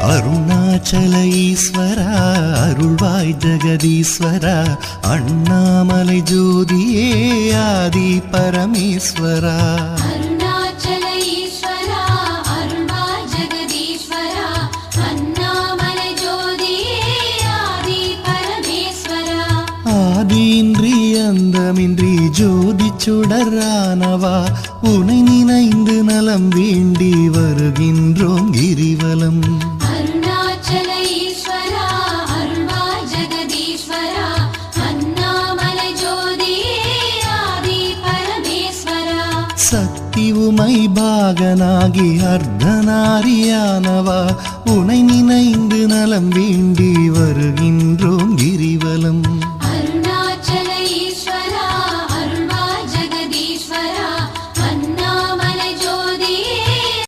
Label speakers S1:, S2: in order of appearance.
S1: அருணாச்சல ஈஸ்வரா அருள்வாய் ஜெகதீஸ்வரா அண்ணாமலை ஜோதியே ஆதி பரமேஸ்வரா ஆதியின்றி அந்தமின்றி ஜோதி சுடரானவா உனை நினைந்து நலம் வேண்டி வருகின்றோம் கிரிவலம்.
S2: அருணாச்சல ஈஸ்வரா அருள்வாய் ஜெகதீஸ்வரா அண்ணாமலை ஜோதியே ஆதி பரமேஸ்வரா.
S1: சக்தி உமை பாகனாகி அர்த்தநாரியானவா உனை நினைந்து நலம் வேண்டி வருகின்றோம் கிரிவலம்.